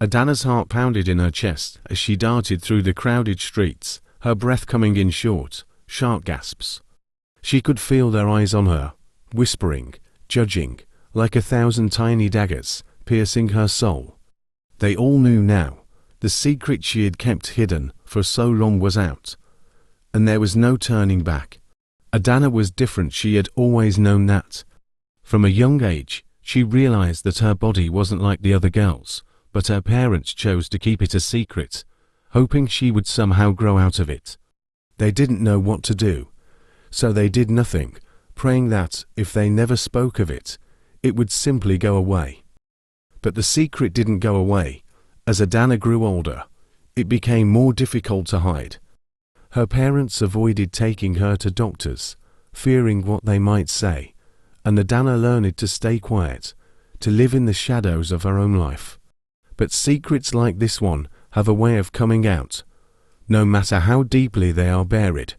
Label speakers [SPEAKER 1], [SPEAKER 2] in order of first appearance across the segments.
[SPEAKER 1] Adana's heart pounded in her chest as she darted through the crowded streets, her breath coming in short, sharp gasps. She could feel their eyes on her, whispering, judging, like 1,000 tiny daggers, piercing her soul. They all knew now. The secret she had kept hidden for so long was out, and there was no turning back. Adana was different. She had always known that. From a young age, she realized that her body wasn't like the other girls, but her parents chose to keep it a secret, hoping she would somehow grow out of it. They didn't know what to do, so they did nothing, praying that, if they never spoke of it, it would simply go away. But the secret didn't go away. As Adana grew older, it became more difficult to hide. Her parents avoided taking her to doctors, fearing what they might say, and Adana learned to stay quiet, to live in the shadows of her own life. But secrets like this one have a way of coming out, no matter how deeply they are buried.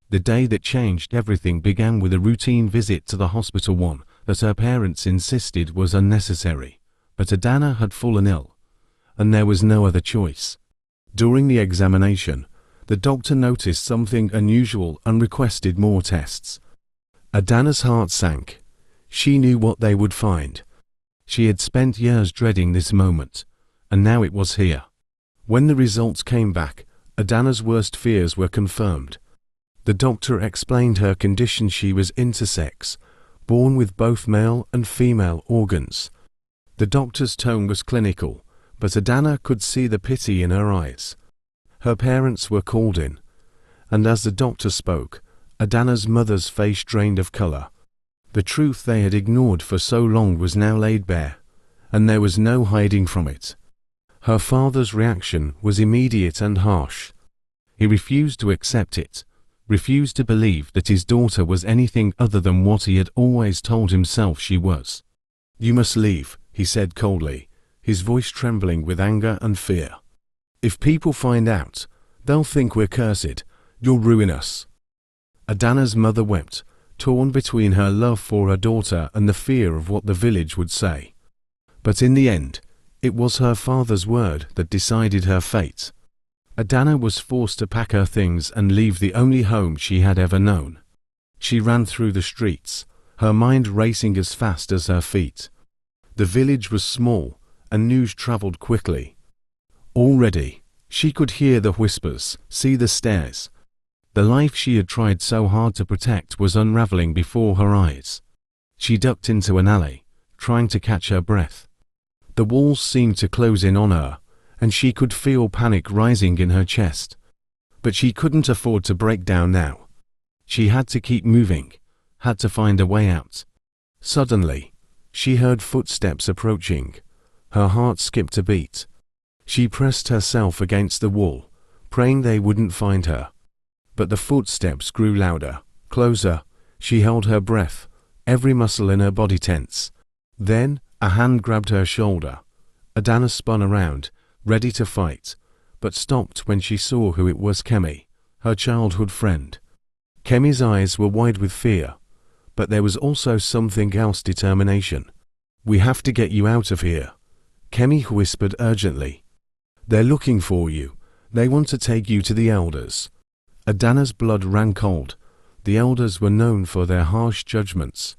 [SPEAKER 1] The day that changed everything began with a routine visit to the hospital, one that her parents insisted was unnecessary, but Adana had fallen ill, and there was no other choice. During the examination, the doctor noticed something unusual and requested more tests. Adana's heart sank. She knew what they would find. She had spent years dreading this moment, and now it was here. When the results came back, Adana's worst fears were confirmed. The doctor explained her condition. She was intersex, born with both male and female organs. The doctor's tone was clinical, but Adana could see the pity in her eyes. Her parents were called in, and as the doctor spoke, Adana's mother's face drained of color. The truth they had ignored for so long was now laid bare, and there was no hiding from it. Her father's reaction was immediate and harsh. He refused to accept it, refused to believe that his daughter was anything other than what he had always told himself she was. "You must leave," he said coldly, his voice trembling with anger and fear. "If people find out, they'll think we're cursed. You'll ruin us." Adana's mother wept, torn between her love for her daughter and the fear of what the village would say. But in the end, it was her father's word that decided her fate. Adana was forced to pack her things and leave the only home she had ever known. She ran through the streets, her mind racing as fast as her feet. The village was small, and news traveled quickly. Already, she could hear the whispers, see the stares. The life she had tried so hard to protect was unraveling before her eyes. She ducked into an alley, trying to catch her breath. The walls seemed to close in on her, and she could feel panic rising in her chest. But she couldn't afford to break down now. She had to keep moving, had to find a way out. Suddenly, she heard footsteps approaching. Her heart skipped a beat. She pressed herself against the wall, praying they wouldn't find her. But the footsteps grew louder, closer. She held her breath, every muscle in her body tense. Then, a hand grabbed her shoulder. Adana spun around, ready to fight, but stopped when she saw who it was. Kemi, her childhood friend. Kemi's eyes were wide with fear, but there was also something else: determination. "We have to get you out of here," Kemi whispered urgently. "They're looking for you. They want to take you to the elders." Adana's blood ran cold. The elders were known for their harsh judgments.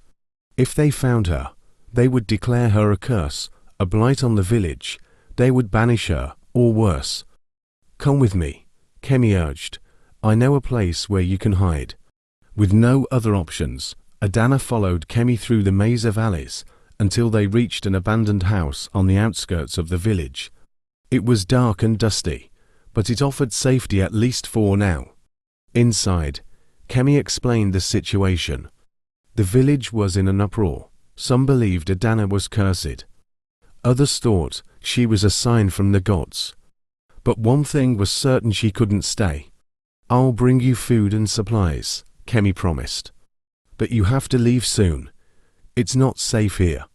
[SPEAKER 1] If they found her, they would declare her a curse, a blight on the village. They would banish her, or worse. "Come with me," Kemi urged. "I know a place where you can hide." With no other options, Adana followed Kemi through the maze of alleys until they reached an abandoned house on the outskirts of the village. It was dark and dusty, but it offered safety, at least for now. Inside, Kemi explained the situation. The village was in an uproar. Some believed Adana was cursed. Others thought she was a sign from the gods. But one thing was certain: she couldn't stay. "I'll bring you food and supplies," Kemi promised. "But you have to leave soon. It's not safe here."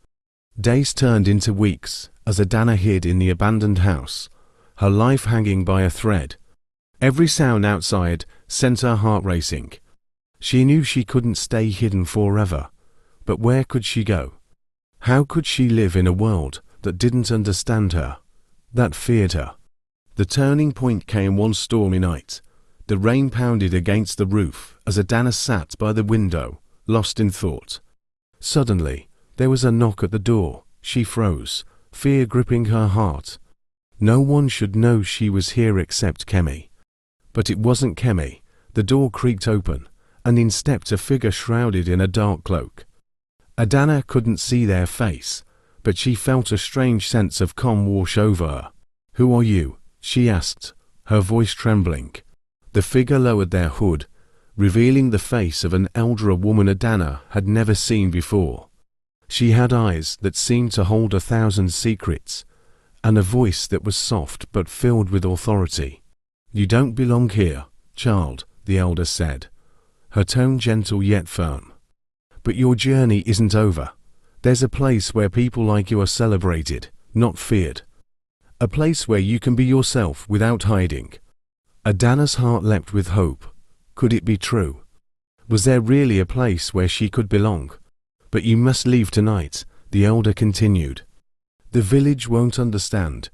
[SPEAKER 1] Days turned into weeks as Adana hid in the abandoned house, her life hanging by a thread. Every sound outside sent her heart racing. She knew she couldn't stay hidden forever, but where could she go? How could she live in a world that didn't understand her? that feared her. The turning point came one stormy night. The rain pounded against the roof as Adana sat by the window, lost in thought. Suddenly, there was a knock at the door. She froze, fear gripping her heart. No one should know she was here except Kemi. But it wasn't Kemi. The door creaked open, and in stepped a figure shrouded in a dark cloak. Adana couldn't see their face, but she felt a strange sense of calm wash over her. "Who are you?" she asked, her voice trembling. The figure lowered their hood, revealing the face of an elder woman Adana had never seen before. She had eyes that seemed to hold 1,000 secrets, and a voice that was soft but filled with authority. "You don't belong here, child," the elder said, her tone gentle yet firm. "But your journey isn't over. There's a place where people like you are celebrated, not feared. A place where you can be yourself without hiding." Adana's heart leapt with hope. Could it be true? Was there really a place where she could belong? "But you must leave tonight," the elder continued. "The village won't understand,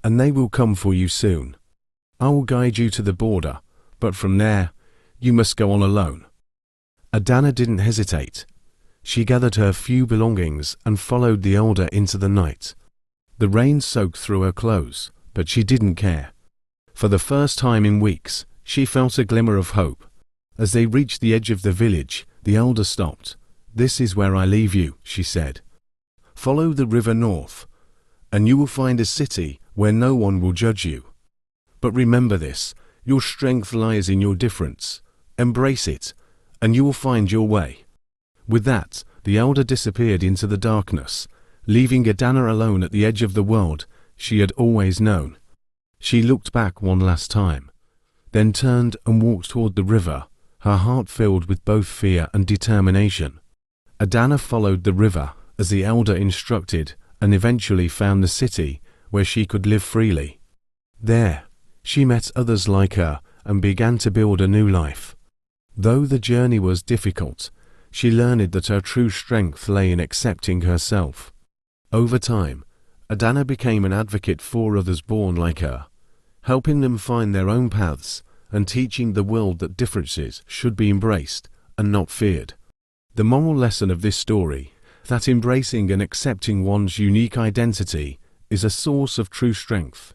[SPEAKER 1] and they will come for you soon. I will guide you to the border, but from there, you must go on alone." Adana didn't hesitate. She gathered her few belongings and followed the elder into the night. The rain soaked through her clothes, but she didn't care. For the first time in weeks, she felt a glimmer of hope. As they reached the edge of the village, the elder stopped. "This is where I leave you," she said. "Follow the river north, and you will find a city where no one will judge you. But remember this, your strength lies in your difference. Embrace it, and you will find your way." With that, the elder disappeared into the darkness, leaving Adana alone at the edge of the world she had always known. She looked back one last time, then turned and walked toward the river, her heart filled with both fear and determination. Adana followed the river as the elder instructed and eventually found the city where she could live freely. There, she met others like her and began to build a new life. Though the journey was difficult, she learned that her true strength lay in accepting herself. Over time, Adana became an advocate for others born like her, helping them find their own paths and teaching the world that differences should be embraced and not feared. The moral lesson of this story, that embracing and accepting one's unique identity is a source of true strength.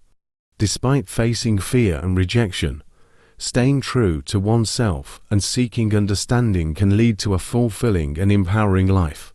[SPEAKER 1] Despite facing fear and rejection, staying true to oneself and seeking understanding can lead to a fulfilling and empowering life.